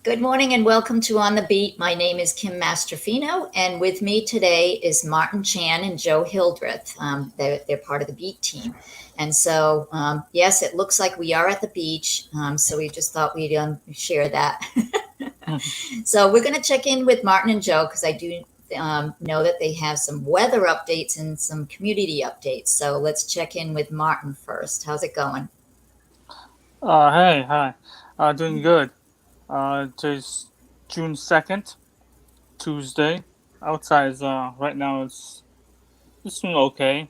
Good morning and welcome to On the Beat. My name is Kim Mastrofino, and with me today is Martin Chan and Joe Hildreth. They're part of the Beat team. And so, yes, it looks like we are at the beach, so we just thought we'd share that. So we're going to check in with Martin and Joe because I do know that they have some weather updates and some community updates. So let's check in with Martin first. How's it going? Hey, hi. Doing good. Today's June 2nd, Tuesday. Outside is, right now it's doing okay.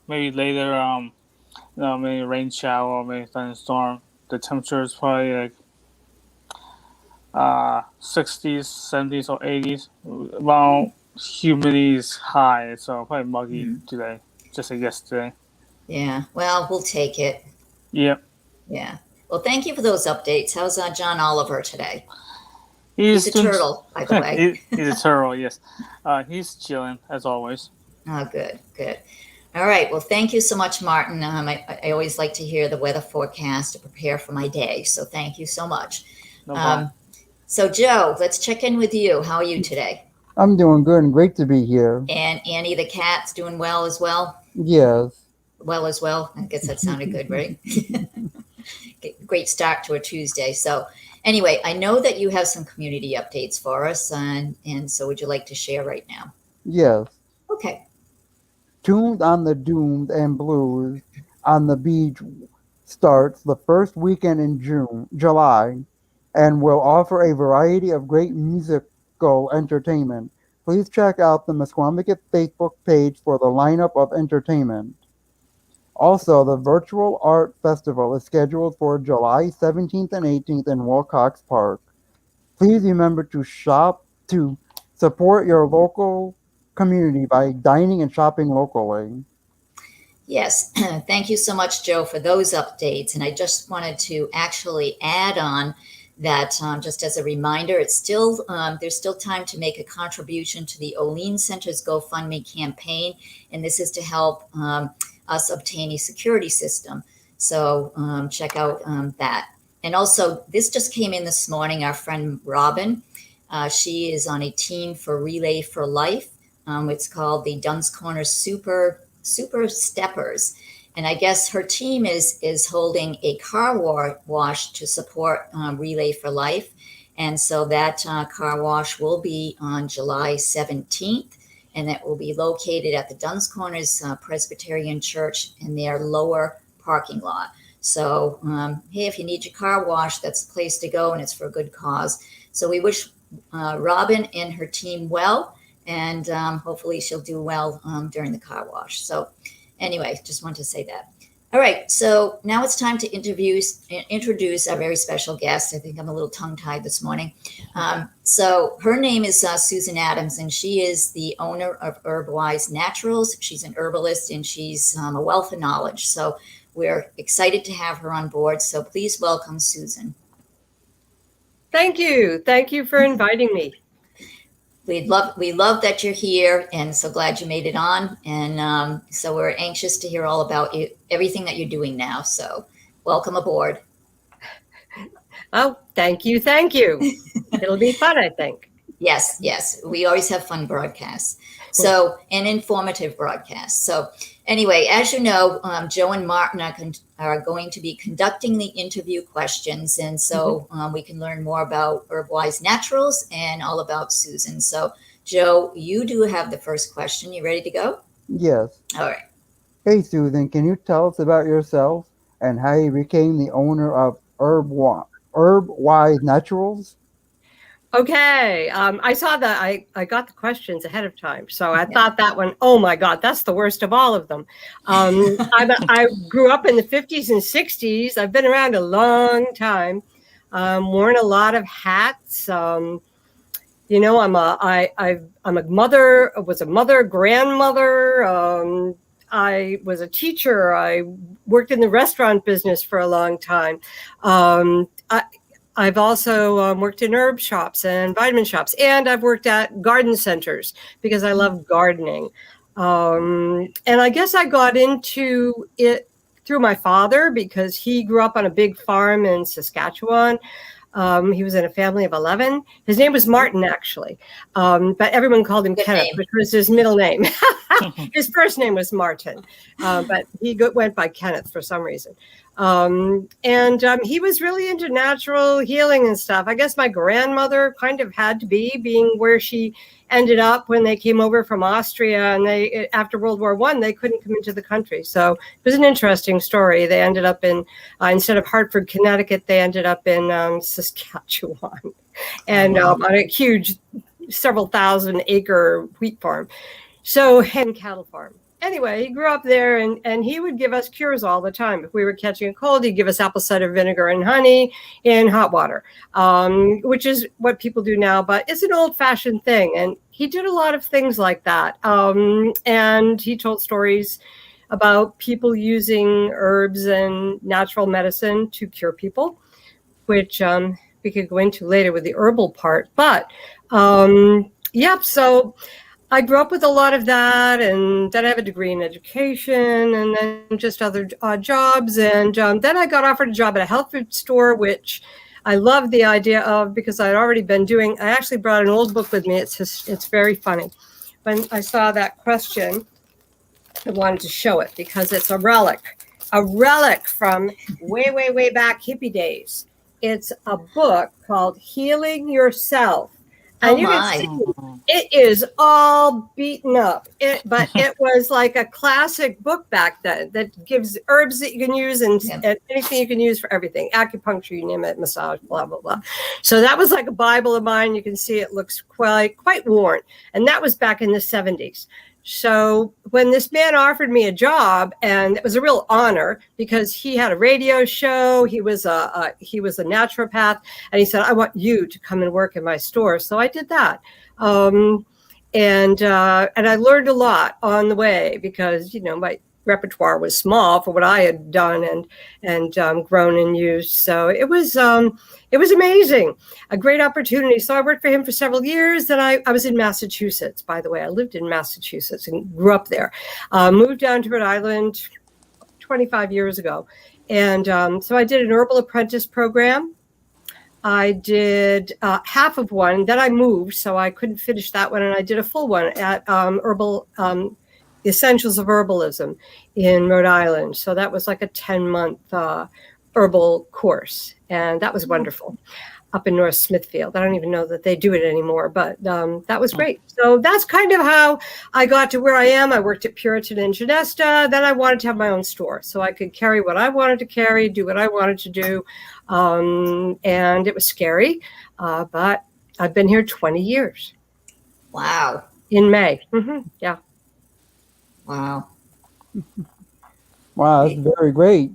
Maybe later, maybe rain shower, maybe thunderstorm. The temperature is probably like, 60s, 70s, or 80s. Well, humidity is high, so probably muggy today, just like yesterday. Yeah, well, we'll take it. Yep. Yeah. Well, thank you for those updates. How's John Oliver today? He's He's a doing, turtle, by the way. he's a turtle, yes. He's chilling, as always. Oh, good, good. All right. Well, thank you so much, Martin. I always like to hear the weather forecast to prepare for my day. So thank you so much. No problem. So, Joe, let's check in with you. How are you today? I'm doing good and great to be here. And Annie the cat's doing well as well? Yes. Well as well. I guess that sounded good, right? Great start to a Tuesday. So, anyway, I know that you have some community updates for us, and so would you like to share right now? Yes. Okay. Tuned on the Doomed and Blues on the Beach starts the first weekend in July, and will offer a variety of great musical entertainment. Please check out the Mesquamicut Facebook page for the lineup of entertainment. Also, the Virtual Art Festival is scheduled for July 17th and 18th in Wilcox Park. Please remember to support your local community by dining and shopping locally. Yes, thank you so much, Joe, for those updates. And I just wanted to actually add on that just as a reminder, it's still there's still time to make a contribution to the Olean Center's GoFundMe campaign, and this is to help us obtain a security system. So check out that. And also, this just came in this morning. Our friend Robin, she is on a team for Relay for Life. It's called the Duns Corner Super Steppers, and I guess her team is holding a car wash to support Relay for Life, and so that car wash will be on July 17th, and it will be located at the Duns Corners Presbyterian Church in their lower parking lot. So hey, if you need your car wash, that's the place to go, and it's for a good cause. So we wish Robin and her team well, and hopefully she'll do well during the car wash. So anyway, just wanted to say that. All right, so now it's time to introduce our very special guest. I think I'm a little tongue-tied this morning. So her name is Susan Adams, and she is the owner of Herbwise Naturals. She's an herbalist, and she's a wealth of knowledge. So we're excited to have her on board. So please welcome Susan. Thank you. Thank you for inviting me. We love that you're here, and so glad you made it on. And so we're anxious to hear all about everything that you're doing now. So welcome aboard. Oh, thank you. Thank you. It'll be fun, I think. Yes, yes. We always have fun broadcasts. So, and informative broadcasts. So anyway, as you know, Joe and Martin are going to be conducting the interview questions. And so we can learn more about Herbwise Naturals and all about Susan. So Joe, you do have the first question. You ready to go? Yes. All right. Hey, Susan, can you tell us about yourself and how you became the owner of Herbwise Naturals? Okay. I saw that I got the questions ahead of time. So I thought that one, oh my God, that's the worst of all of them. I grew up in the 50s and 60s. I've been around a long time, worn a lot of hats. You know, I'm a mother, was a mother, grandmother. I was a teacher. I worked in the restaurant business for a long time. I've also worked in herb shops and vitamin shops, and I've worked at garden centers because I love gardening. And I guess I got into it through my father because he grew up on a big farm in Saskatchewan. He was in a family of 11. His name was Martin, actually, but everyone called him Good Kenneth, name. which was his middle name. His first name was Martin, but he went by Kenneth for some reason. He was really into natural healing and stuff. I guess my grandmother kind of had to be, being where she ended up when they came over from Austria, and they, after World War I, they couldn't come into the country. So it was an interesting story. They ended up in, instead of Hartford, Connecticut, they ended up in Saskatchewan, and on a huge, several thousand acre wheat farm. So, and cattle farm. Anyway, he grew up there, and he would give us cures all the time. If we were catching a cold, he'd give us apple cider vinegar and honey in hot water, which is what people do now, but it's an old-fashioned thing. And he did a lot of things like that. And he told stories about people using herbs and natural medicine to cure people, which we could go into later with the herbal part. But, so I grew up with a lot of that, and then I have a degree in education, and then just other odd jobs. And then I got offered a job at a health food store, which I love the idea of, because I'd already been doing. I actually brought an old book with me. It's very funny. When I saw that question, I wanted to show it because it's a relic from way, way, way back hippie days. It's a book called Healing Yourself. And you can see it is all beaten up. But it was like a classic book back then that gives herbs that you can use and anything you can use for everything. Acupuncture, you name it, massage, blah, blah, blah. So that was like a Bible of mine. You can see it looks quite worn. And that was back in the 70s. So when this man offered me a job, and it was a real honor because he had a radio show, he was a naturopath, and he said, "I want you to come and work in my store." So I did that, and I learned a lot on the way because my repertoire was small for what I had done and grown and used. So it was amazing, a great opportunity. So I worked for him for several years. Then I was in Massachusetts, by the way. I lived in Massachusetts and grew up there. Moved down to Rhode Island 25 years ago. And so I did an herbal apprentice program. I did half of one. Then I moved, so I couldn't finish that one. And I did a full one at Herbal Essentials of Herbalism in Rhode Island. So that was like a 10-month herbal course. And that was wonderful up in North Smithfield. I don't even know that they do it anymore, but that was great. So that's kind of how I got to where I am. I worked at Puritan and Genesta. Then I wanted to have my own store so I could carry what I wanted to carry, do what I wanted to do. And it was scary, but I've been here 20 years. Wow. In May. Mm-hmm. Yeah. Wow. Wow, that's very great.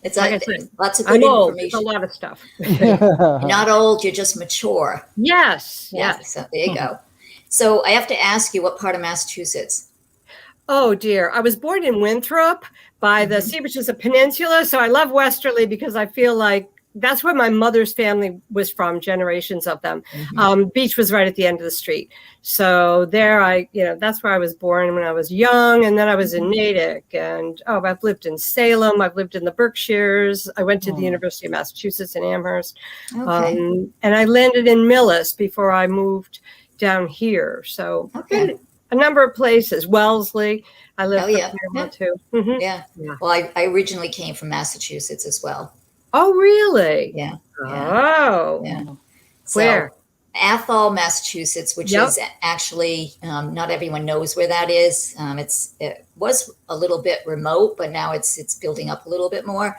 It's Like like I said, lots of good I'm old. It's information. a lot of stuff. You're not old, you're just mature. Yes. Yeah, Yes. so there you go. So I have to ask you, what part of Massachusetts? Oh dear. I was born in Winthrop by the sea, which is a peninsula. So I love Westerly because I feel like that's where my mother's family was from, generations of them. Beach was right at the end of the street. So there that's where I was born when I was young. And then I was in Natick, and I've lived in Salem. I've lived in the Berkshires. I went to the University of Massachusetts in Amherst. Okay. And I landed in Millis before I moved down here. So a number of places. Wellesley. I lived there too. Mm-hmm. Yeah. Well, I originally came from Massachusetts as well. Oh, really? Yeah. Oh. Yeah. Where? So, Athol, Massachusetts, which is actually not everyone knows where that is. It was a little bit remote, but now it's building up a little bit more.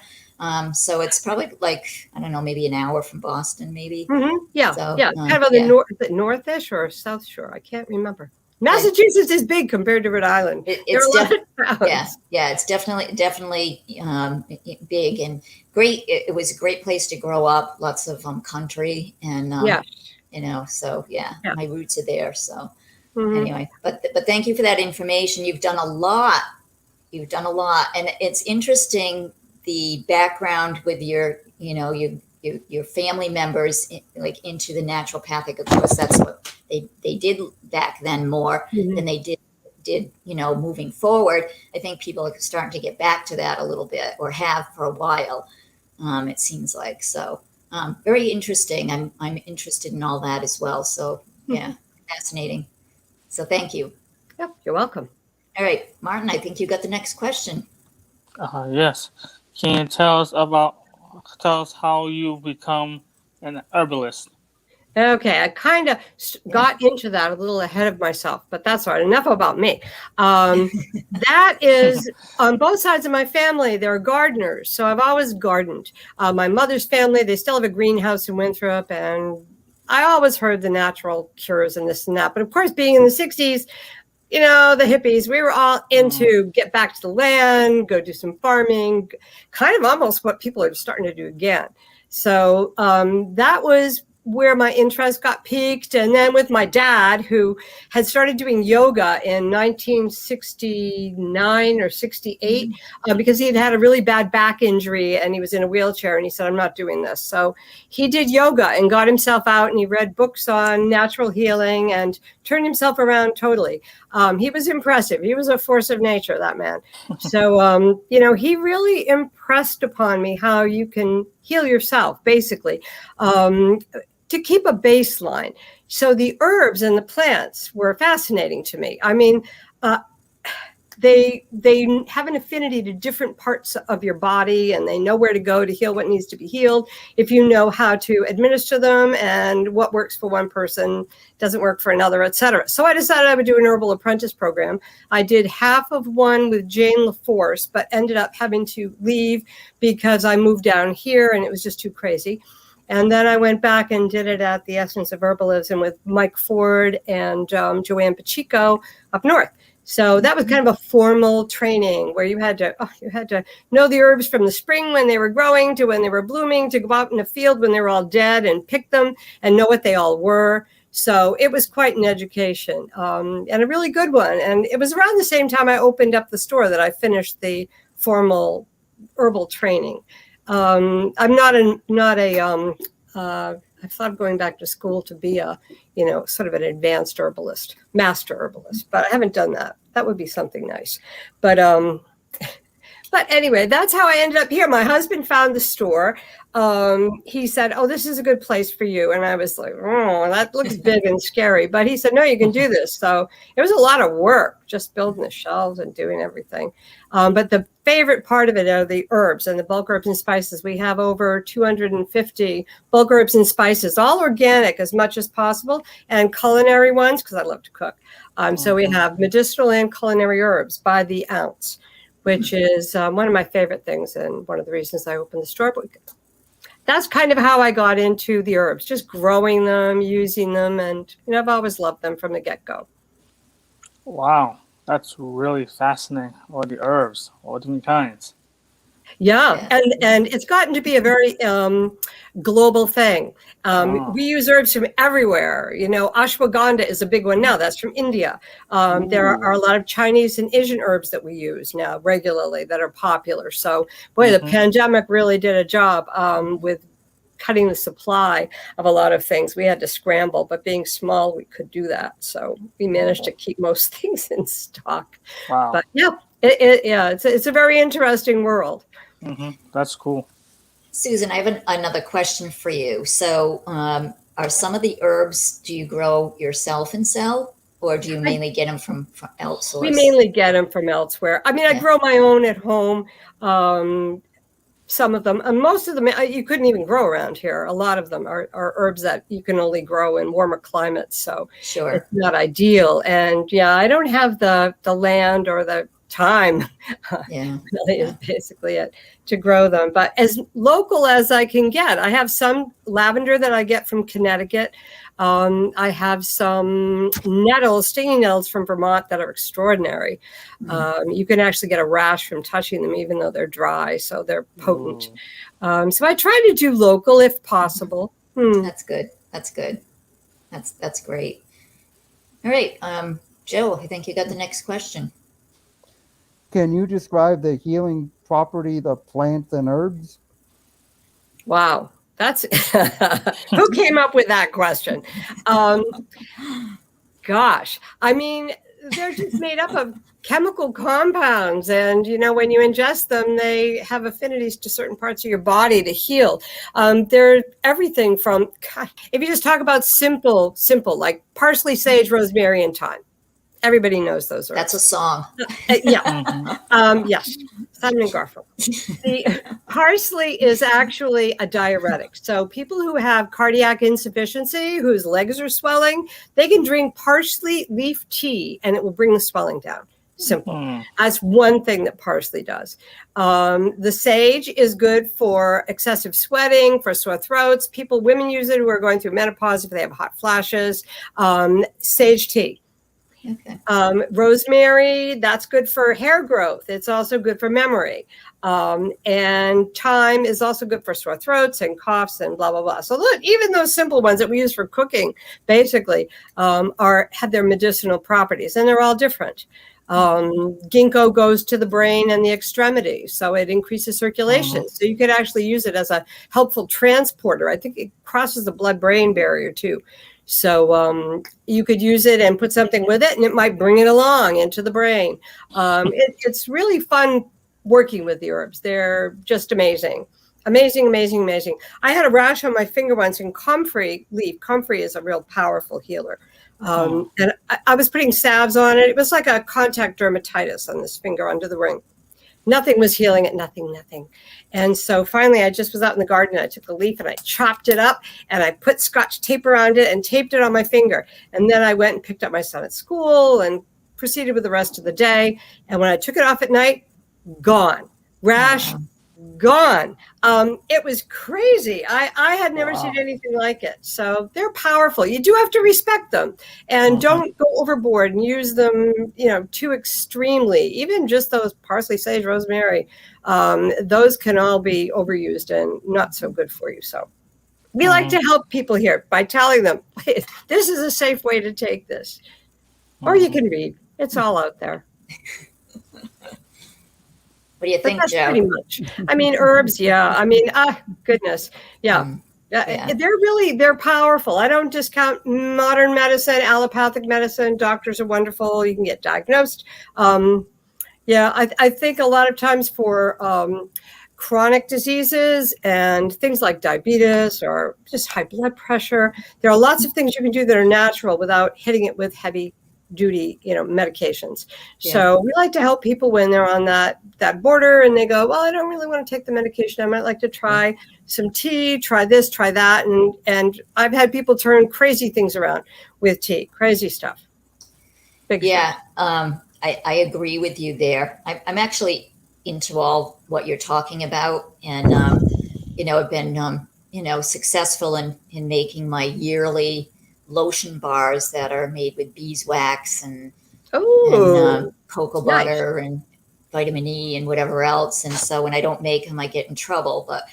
So it's probably like, I don't know, maybe an hour from Boston, maybe. Mm-hmm. Yeah. So, kind of on the northish or south shore. I can't remember. Massachusetts is big compared to Rhode Island. It's definitely big and great. It was a great place to grow up. Lots of country and my roots are there. So anyway, but thank you for that information. You've done a lot, and it's interesting the background with your family members like into the naturopathic. Of course, that's what they did back then more than they did moving forward. I think people are starting to get back to that a little bit, or have for a while. It seems like so. Very interesting. I'm interested in all that as well. So yeah, fascinating. So thank you. Yep, you're welcome. All right, Martin, I think you got the next question. Yes. Can you tell us how you become an herbalist? Okay, I kind of got into that a little ahead of myself, but that's all right. Enough about me. That is on both sides of my family. They're gardeners, so I've always gardened. My mother's family, they still have a greenhouse in Winthrop, and I always heard the natural cures and this and that. But of course, being in the 60s, you know, the hippies, we were all into get back to the land, go do some farming, kind of almost what people are starting to do again. So that was where my interest got piqued. And then with my dad, who had started doing yoga in 1969 or 68, because he had had a really bad back injury and he was in a wheelchair, and he said, I'm not doing this. So he did yoga and got himself out, and he read books on natural healing and turned himself around totally. He was impressive. He was a force of nature, that man. So, you know, he really impressed upon me how you can heal yourself, basically, to keep a baseline. So the herbs and the plants were fascinating to me. I mean, they have an affinity to different parts of your body, and they know where to go to heal what needs to be healed if you know how to administer them, and what works for one person doesn't work for another, etc. So I decided I would do an herbal apprentice program. I did half of one with Jane LaForce, but ended up having to leave because I moved down here and it was just too crazy. And then I went back and did it at the Essence of Herbalism with Mike Ford and Joanne Pacheco up north. So that was kind of a formal training where you had to know the herbs from the spring when they were growing to when they were blooming, to go out in the field when they were all dead and pick them and know what they all were. So it was quite an education, and a really good one. And it was around the same time I opened up the store that I finished the formal herbal training. I'm not a I thought of going back to school to be a, you know, sort of an advanced herbalist, master herbalist, but I haven't done that. That would be something nice. But anyway, that's how I ended up here. My husband found the store. He said, oh, this is a good place for you. And I was like, oh, that looks big and scary. But he said, no, you can do this. So it was a lot of work, just building the shelves and doing everything. But the favorite part of it are the herbs and the bulk herbs and spices. We have over 250 bulk herbs and spices, all organic as much as possible, and culinary ones, because I love to cook. So we have medicinal and culinary herbs by the ounce, which is one of my favorite things and one of the reasons I opened the store. But that's kind of how I got into the herbs, just growing them, using them, and you know, I've always loved them from the get-go. Wow, that's really fascinating. All the herbs, all different kinds. Yeah. And it's gotten to be a very global thing. We use herbs from everywhere. You know, ashwagandha is a big one now. That's from India. There are a lot of Chinese and Asian herbs that we use now regularly that are popular. So, boy, the pandemic really did a job with cutting the supply of a lot of things. We had to scramble, but being small, we could do that. So we managed to keep most things in stock. Wow. But yeah, it's a very interesting world. That's cool. Susan, I have another question for you. So are some of the herbs, do you grow yourself and sell, or do you mainly get them from elsewhere? We mainly get them from elsewhere. I mean, I grow my own at home. Some of them, and most of them, you couldn't even grow around here. A lot of them are herbs that you can only grow in warmer climates. So sure, it's not ideal. And yeah, I don't have the land or the time, really is basically it, to grow them. But as local as I can get, I have some lavender that I get from Connecticut. I have some nettles, stinging nettles from Vermont that are extraordinary. You can actually get a rash from touching them, even though they're dry, so they're potent. So I try to do local if possible. That's good. That's good. That's great. All right, Joe, I think you got the next question. Can you describe the healing property of plants and herbs? Wow. That's who came up with that question? Gosh, I mean, they're just made up of chemical compounds, and when you ingest them, they have affinities to certain parts of your body to heal. They're everything from, God, if you just talk about simple like parsley, sage, rosemary, and thyme. Everybody knows those herbs. That's a song. Yeah. Yes. Simon and Garfunkel. The parsley is actually a diuretic. So people who have cardiac insufficiency, whose legs are swelling, they can drink parsley leaf tea and it will bring the swelling down. Simple. That's one thing that parsley does. The sage is good for excessive sweating, for sore throats. Women use it who are going through menopause if they have hot flashes. Sage tea. Okay. Rosemary, that's good for hair growth. It's also good for memory. And thyme is also good for sore throats and coughs and blah, blah, blah. So look, even those simple ones that we use for cooking basically have their medicinal properties, and they're all different. Ginkgo goes to the brain and the extremities, so it increases circulation. So you could actually use it as a helpful transporter. I think it crosses the blood-brain barrier too. So you could use it and put something with it, and it might bring it along into the brain. It's really fun working with the herbs. They're just amazing. Amazing, amazing, amazing. I had a rash on my finger once in comfrey leaf. Comfrey is a real powerful healer. And I was putting salves on it. It was like a contact dermatitis on this finger under the ring. Nothing was healing it, nothing. And so finally, I just was out in the garden. I took the leaf and I chopped it up and I put Scotch tape around it and taped it on my finger. And then I went and picked up my son at school and proceeded with the rest of the day. And when I took it off at night, gone. Rash, gone. It was crazy. I had never seen anything like it. So they're powerful. You do have to respect them, and don't go overboard and use them, too extremely. Even just those parsley, sage, rosemary, those can all be overused and not so good for you. So we like to help people here by telling them, this is a safe way to take this. Or you can read. It's all out there. What do you think, Joe? Pretty much. I mean, herbs, yeah. I mean, goodness. Yeah. They're powerful. I don't discount modern medicine, allopathic medicine. Doctors are wonderful. You can get diagnosed. I think a lot of times for chronic diseases and things like diabetes or just high blood pressure, there are lots of things you can do that are natural without hitting it with heavy duty, medications. Yeah. So we like to help people when they're on that border and they go, well, I don't really want to take the medication. I might like to try some tea, try this, try that. And I've had people turn crazy things around with tea, crazy stuff. Big stuff. I agree with you there. I'm actually into all what you're talking about. And, I've been, successful in making my yearly lotion bars that are made with beeswax and cocoa butter and vitamin E and whatever else. And so when I don't make them, I get in trouble. But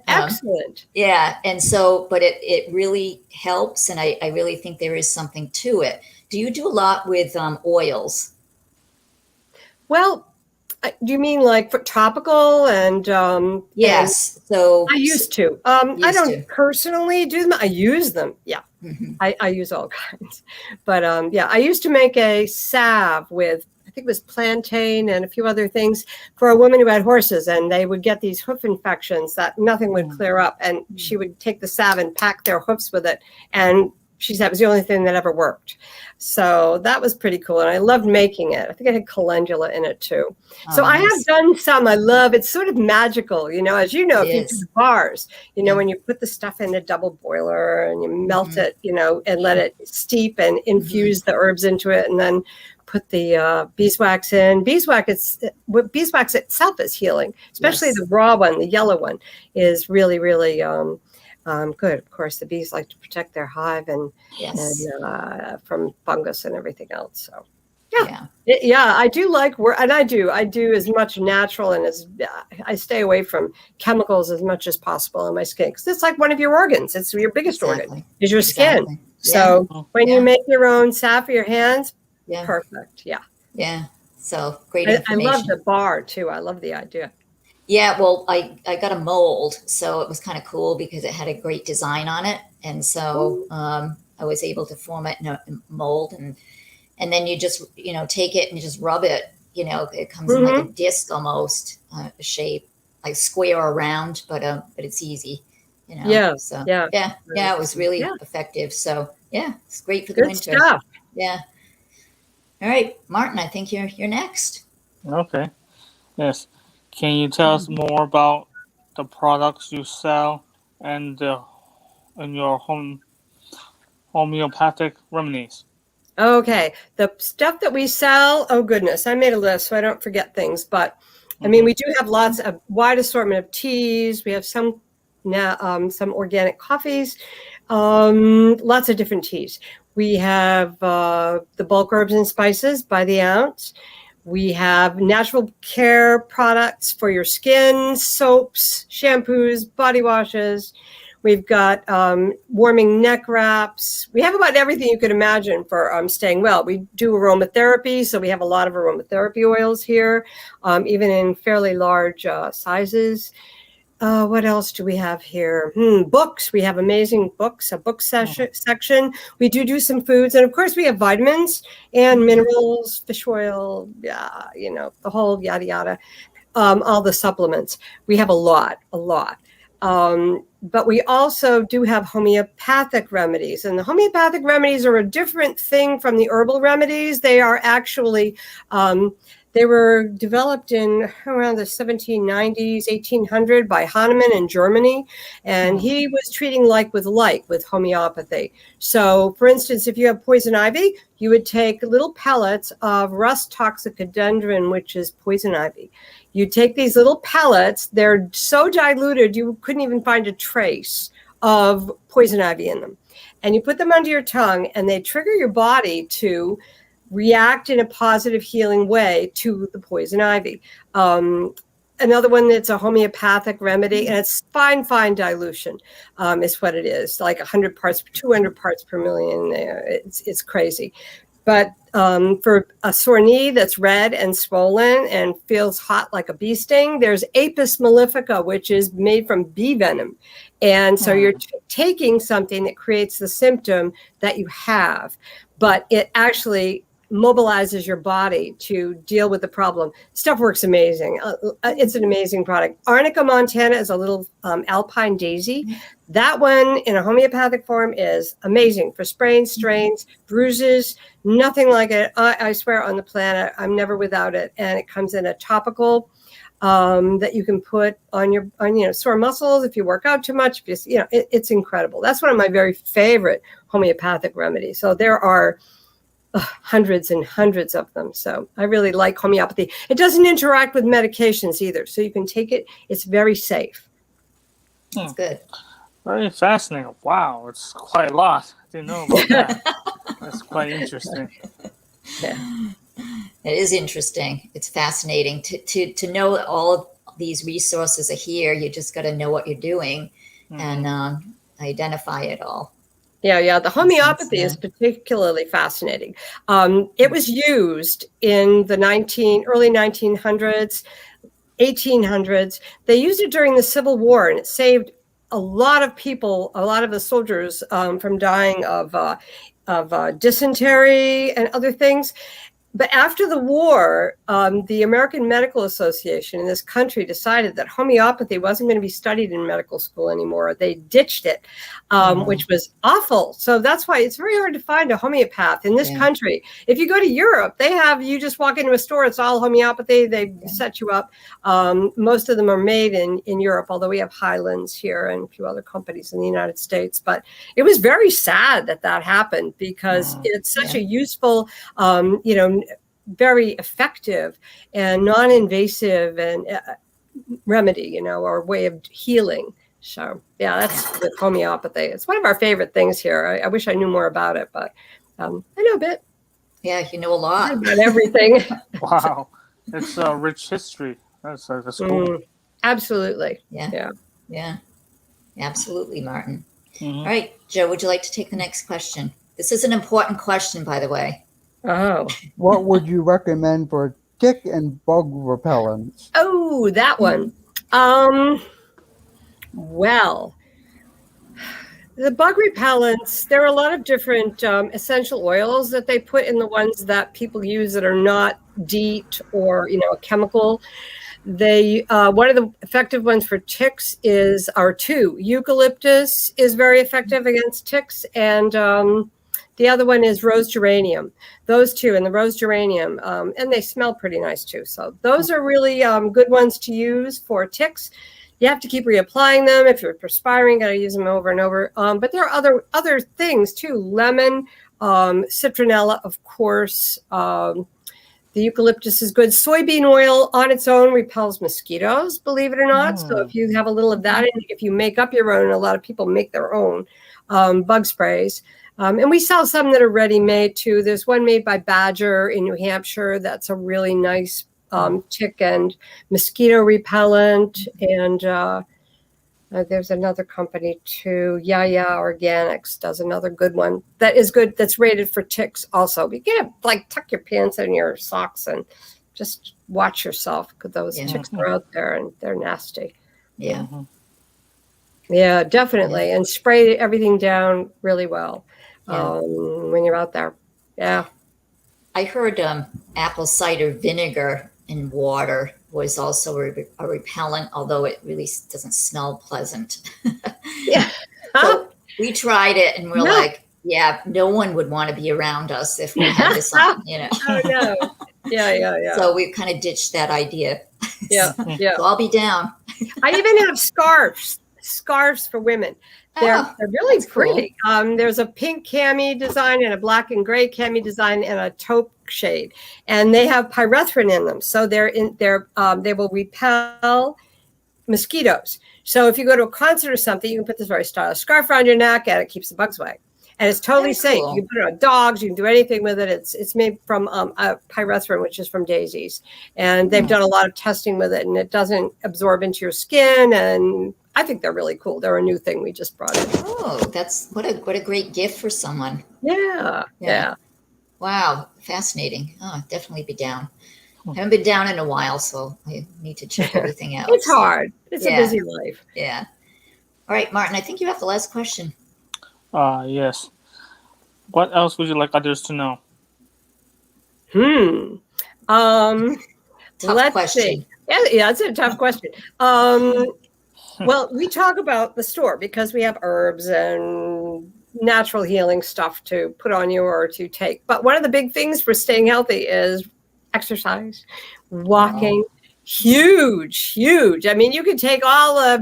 excellent. And so, but it really helps, and I really think there is something to it. Do you do a lot with oils? Well, do you mean like for topical and yes? So I used to. I don't personally do them. I use them. Yeah. Mm-hmm. I use all kinds, but I used to make a salve with, I think it was plantain and a few other things for a woman who had horses, and they would get these hoof infections that nothing would clear up, and she would take the salve and pack their hoofs with it, and she said it was the only thing that ever worked. So that was pretty cool, and I loved making it. I think it had calendula in it too. So nice. I have done some. I love it's sort of magical, as you know, if you do bars, when you put the stuff in a double boiler and you melt it, and let it steep and infuse the herbs into it, and then put the beeswax in. Beeswax itself is healing, especially the raw one. The yellow one is really, really good. Of course, the bees like to protect their hive and from fungus and everything else. So, I do like work, and I do as much natural and I stay away from chemicals as much as possible on my skin, because it's like one of your organs. It's your biggest organ is your skin. So when you make your own salve for your hands, perfect. Yeah. So great information. I love the bar too. I love the idea. Yeah, well, I got a mold, so it was kind of cool because it had a great design on it. And so I was able to form it in a mold. and then you just take it and you just rub it. It comes in like a disc almost shape, like square or round, but it's easy. Yeah. So Yeah. it was really effective. So yeah, it's great for the Good winter. stuff. Yeah. All right, Martin, I think you're next. Okay. Yes. Can you tell us more about the products you sell and your homeopathic remedies? Okay. The stuff that we sell, oh goodness, I made a list so I don't forget things. But I mean, we do have lots of wide assortment of teas. We have some organic coffees, lots of different teas. We have the bulk herbs and spices by the ounce. We have natural care products for your skin, soaps, shampoos, body washes. We've got warming neck wraps. We have about everything you could imagine for staying well. We do aromatherapy, so we have a lot of aromatherapy oils here, even in fairly large sizes. What else do we have here? Books. We have amazing books, a book section. We do some foods. And of course, we have vitamins and minerals, fish oil, the whole yada, yada, all the supplements. We have a lot. But we also do have homeopathic remedies. And the homeopathic remedies are a different thing from the herbal remedies. They are actually... they were developed in around the 1790s, 1800 by Hahnemann in Germany. And he was treating like with homeopathy. So, for instance, if you have poison ivy, you would take little pellets of rust toxicodendron, which is poison ivy. You take these little pellets, they're so diluted you couldn't even find a trace of poison ivy in them. And you put them under your tongue and they trigger your body to react in a positive healing way to the poison ivy. Another one that's a homeopathic remedy, and it's fine dilution is what it is, like 100 parts, 200 parts per million. It's crazy. But for a sore knee that's red and swollen and feels hot like a bee sting, there's Apis mellifica, which is made from bee venom. And so you're taking something that creates the symptom that you have, but it actually mobilizes your body to deal with the problem. Stuff works amazing. It's an amazing product. Arnica montana is a little alpine daisy. That one in a homeopathic form is amazing for sprains, strains, bruises, nothing like it. I swear on the planet, I'm never without it. And it comes in a topical that you can put on your sore muscles if you work out too much. It's incredible. That's one of my very favorite homeopathic remedies. So there are hundreds and hundreds of them. So I really like homeopathy. It doesn't interact with medications either. So you can take it. It's very safe. That's good. Very fascinating. Wow, it's quite a lot. I didn't know about that. That's quite interesting. Yeah. It is interesting. It's fascinating to know all of these resources are here. You just got to know what you're doing and identify it all. Yeah. The homeopathy is particularly fascinating. It was used in the early 1900s, 1800s. They used it during the Civil War, and it saved a lot of people, a lot of the soldiers from dying of dysentery and other things. But after the war, the American Medical Association in this country decided that homeopathy wasn't going to be studied in medical school anymore. They ditched it, which was awful. So that's why it's very hard to find a homeopath in this country. If you go to Europe, you just walk into a store, it's all homeopathy. They set you up. Most of them are made in Europe, although we have Highlands here and a few other companies in the United States. But it was very sad that happened because it's such a useful, very effective and non-invasive and remedy, or way of healing. So that's with homeopathy. It's one of our favorite things here. I wish I knew more about it, but I know a bit. Yeah, you know a lot about everything. Wow, it's a rich history. That's cool. Absolutely. Yeah, absolutely, Martin. Mm-hmm. All right, Joe, would you like to take the next question? This is an important question, by the way. Oh. What would you recommend for tick and bug repellents? Oh, that one. Well, The bug repellents, there are a lot of different essential oils that they put in the ones that people use that are not DEET or, a chemical. They one of the effective ones for ticks are two. Eucalyptus is very effective against ticks, and the other one is rose geranium. Those two, and the rose geranium, and they smell pretty nice too. So those are really good ones to use for ticks. You have to keep reapplying them. If you're perspiring, got to use them over and over. But there are other things too. Lemon, citronella, of course. The eucalyptus is good. Soybean oil on its own repels mosquitoes, believe it or not. So if you have a little of that, and if you make up your own, a lot of people make their own bug sprays. And we sell some that are ready-made too. There's one made by Badger in New Hampshire. That's a really nice tick and mosquito repellent. And there's another company too. Yeah Organics does another good one that is good. That's rated for ticks also. You can tuck your pants in your socks and just watch yourself, because those ticks are out there and they're nasty. Yeah. Yeah, definitely. And spray everything down really well when you're out there. Yeah. I heard apple cider vinegar in water was also a repellent, although it really doesn't smell pleasant. Yeah. So we tried it and we're like, yeah, no one would want to be around us if we had this on, Oh, no. Yeah. So we kind of ditched that idea. Yeah. So I'll be down. I even have scarves for women. They're really pretty. Cool. There's a pink cami design and a black and gray cami design and a taupe shade, and they have pyrethrin in them, so they will repel mosquitoes. So if you go to a concert or something, you can put this very stylish scarf around your neck, and it keeps the bugs away. And it's totally safe. Cool. You can put it on dogs. You can do anything with it. It's made from pyrethrin, which is from daisies, and they've done a lot of testing with it, and it doesn't absorb into your skin. And I think they're really cool. They're a new thing we just brought in. Oh, that's what a great gift for someone. Yeah. Wow, fascinating. Oh, definitely be down. I haven't been down in a while, so I need to check everything out. It's hard. It's a busy life. Yeah. All right, Martin, I think you have the last question. Yes. What else would you like others to know? Tough question. See. Yeah, it's a tough question. Well, we talk about the store because we have herbs and natural healing stuff to put on you or to take. But one of the big things for staying healthy is exercise, walking. Huge. I mean, you could take all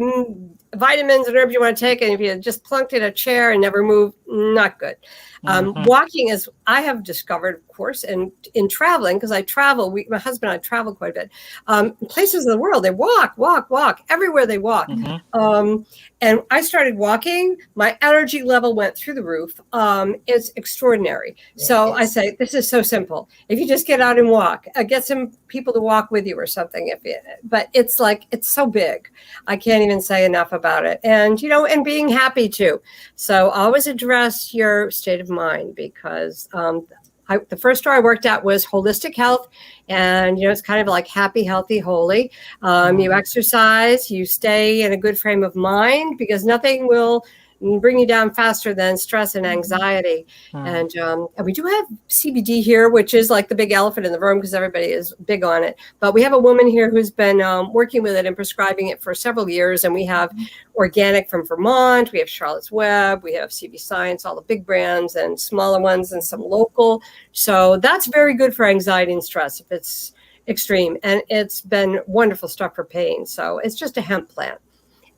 vitamins and herbs you want to take, and if you just plunked in a chair and never move, not good. Walking is, I have discovered, of course, and in traveling, because I travel, my husband and I travel quite a bit, places in the world, they walk, everywhere they walk. And I started walking, my energy level went through the roof. It's extraordinary. So I say, this is so simple. If you just get out and walk, get some people to walk with you or something. But it's so big. I can't even say enough about it. And, and being happy too. So always address your state of mind, because the first store I worked at was Holistic Health, and it's kind of like happy, healthy, holy. You exercise, you stay in a good frame of mind, because nothing will bring you down faster than stress and anxiety. And we do have CBD here, which is like the big elephant in the room because everybody is big on it. But we have a woman here who's been working with it and prescribing it for several years. And we have organic from Vermont. We have Charlotte's Web. We have CV Science, all the big brands and smaller ones and some local. So that's very good for anxiety and stress if it's extreme. And it's been wonderful stuff for pain. So it's just a hemp plant.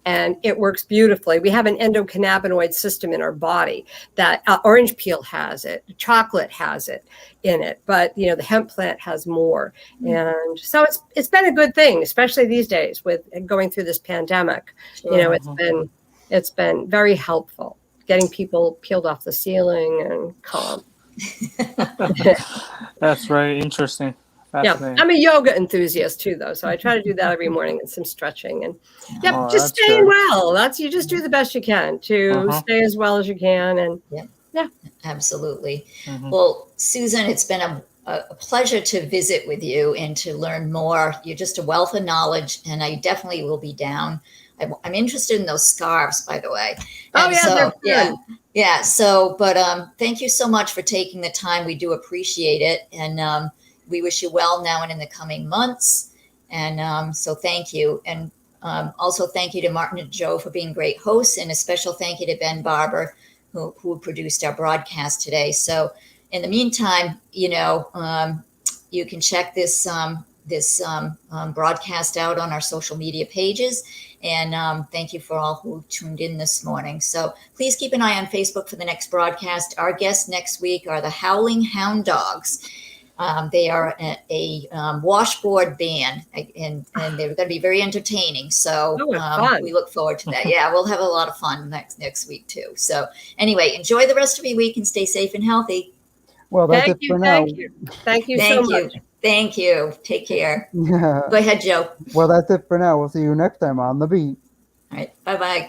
And it works beautifully. We have an endocannabinoid system in our body that orange peel has it, chocolate has it in it, but the hemp plant has more. And so it's been a good thing, especially these days with going through this pandemic. It's been very helpful getting people peeled off the ceiling and calm. That's very interesting. Yeah, I'm a yoga enthusiast too, though, so I try to do that every morning and some stretching and just staying well. You just do the best you can to stay as well as you can, and absolutely. Well, Susan, it's been a pleasure to visit with you and to learn more. You're just a wealth of knowledge, and I definitely will be down. I'm interested in those scarves, by the way. Oh, And yeah, so, they're yeah, fun. yeah. So, but thank you so much for taking the time. We do appreciate it, and we wish you well now and in the coming months. And so, thank you. And also, thank you to Martin and Joe for being great hosts, and a special thank you to Ben Barber, who produced our broadcast today. So, in the meantime, you can check this broadcast out on our social media pages. And thank you for all who tuned in this morning. So please keep an eye on Facebook for the next broadcast. Our guests next week are the Howling Hound Dogs. They are a washboard band, and they're going to be very entertaining. So fun. we look forward to that. Yeah, we'll have a lot of fun next week too. So anyway, enjoy the rest of your week and stay safe and healthy. Well, that's Thank it you. for now. Thank you so Thank you. much. Thank you. Take care. Yeah. Go ahead, Joe. Well, that's it for now. We'll see you next time on The Beat. All right. Bye-bye.